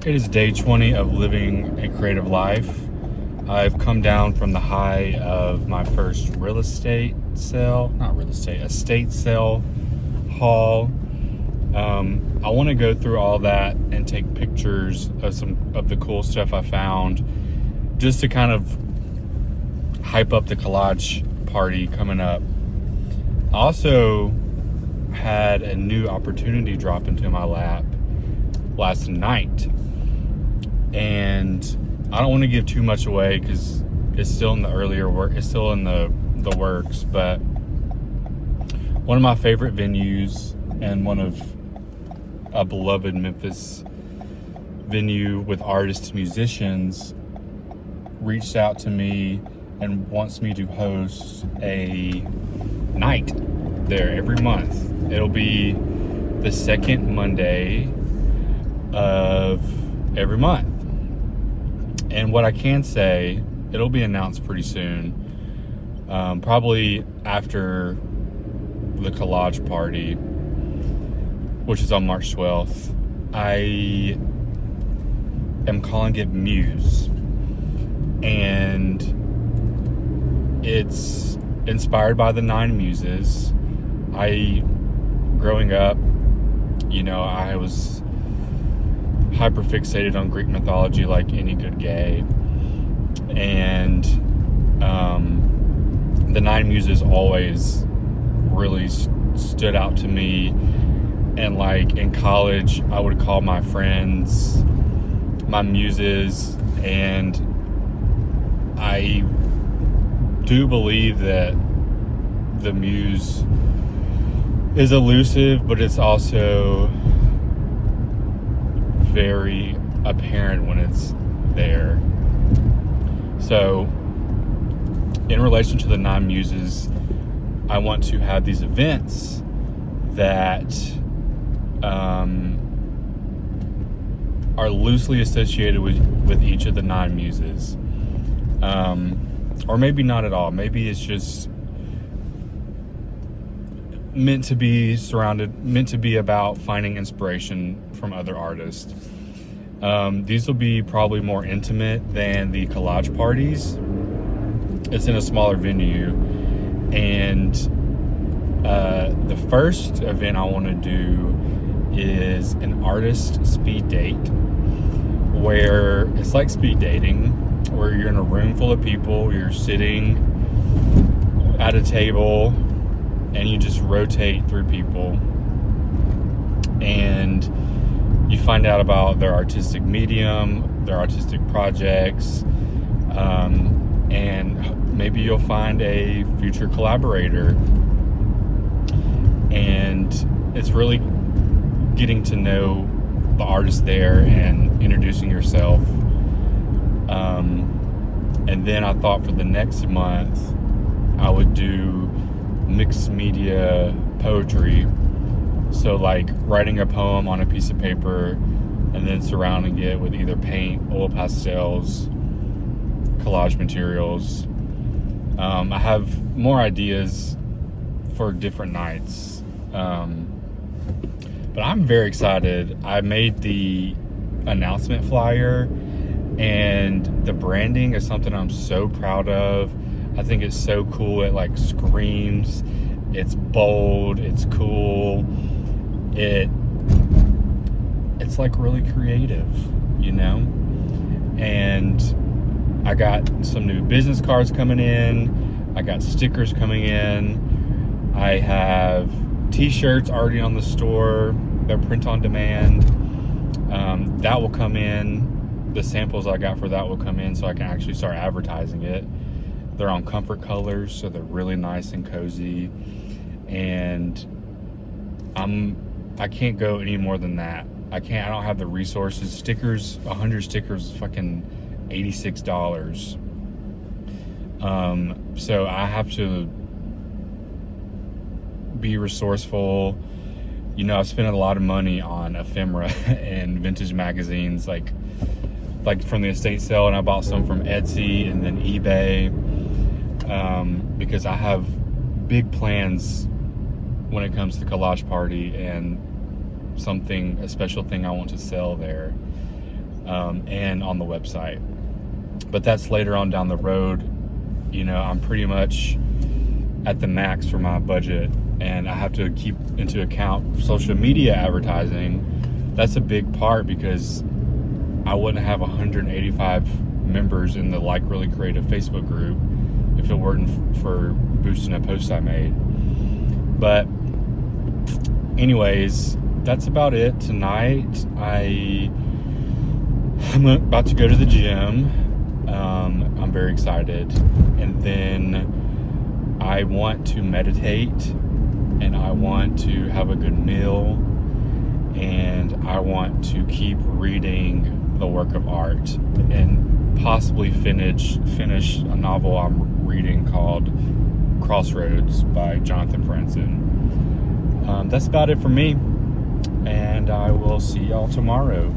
It is day 20 of living a creative life. I've come down from the high of my first estate sale haul. I want to go through all that and take pictures of some of the cool stuff I found, just to kind of hype up the collage party coming up. I also had a new opportunity drop into my lap last night, and I don't want to give too much away because it's still in the earlier work. It's still in the works, but one of my favorite venues and one of a beloved Memphis venue with artists, musicians, reached out to me and wants me to host a night there every month. It'll be the second Monday of every month. And what I can say, it'll be announced pretty soon, probably after the collage party, which is on March 12th. I am calling it MUSE, and it's inspired by the 9 Muses. Growing up, I was hyper fixated on Greek mythology like any good gay, and the 9 Muses always really stood out to me. And like in college, I would call my friends my muses, and I do believe that the muse is elusive, but it's also very apparent when it's there. So in relation to the 9 muses, I want to have these events that are loosely associated with each of the 9 muses, or maybe not at all. Maybe it's just meant to be about finding inspiration from other artists. These will be probably more intimate than the collage parties. It's in a smaller venue, and the first event I want to do is an artist speed date, where it's like speed dating, where you're in a room full of people, you're sitting at a table, and you just rotate through people, and you find out about their artistic medium, their artistic projects, and maybe you'll find a future collaborator. And it's really getting to know the artist there and introducing yourself. And then I thought for the next month I would do mixed media poetry. So like writing a poem on a piece of paper and then surrounding it with either paint, oil pastels, collage materials. I have more ideas for different nights. But I'm very excited. I made the announcement flyer, and the branding is something I'm so proud of. I think it's so cool. It like screams. It's bold. It's cool. It's like really creative, And I got some new business cards coming in. I got stickers coming in. I have t-shirts already on the store. They're print on demand. That will come in. The samples I got for that will come in, so I can actually start advertising it. They're on comfort colors, so they're really nice and cozy. And I can't go any more than that. I don't have the resources. Stickers, 100 stickers, fucking $86. So I have to be resourceful. I've spent a lot of money on ephemera and vintage magazines, like from the estate sale, and I bought some from Etsy and then eBay, because I have big plans when it comes to collage party and a special thing I want to sell there. and on the website. But that's later on down the road. I'm pretty much at the max for my budget, and I have to keep into account social media advertising. That's a big part, because I wouldn't have 185 members in the Like Really Creative Facebook group if it weren't for boosting a post I made. But anyways, that's about it tonight. I'm about to go to the gym. I'm very excited. And then I want to meditate, and I want to have a good meal, and I want to keep reading the work of art, and possibly finish a novel I'm reading called Crossroads by Jonathan Franzen. That's about it for me, and I will see y'all tomorrow.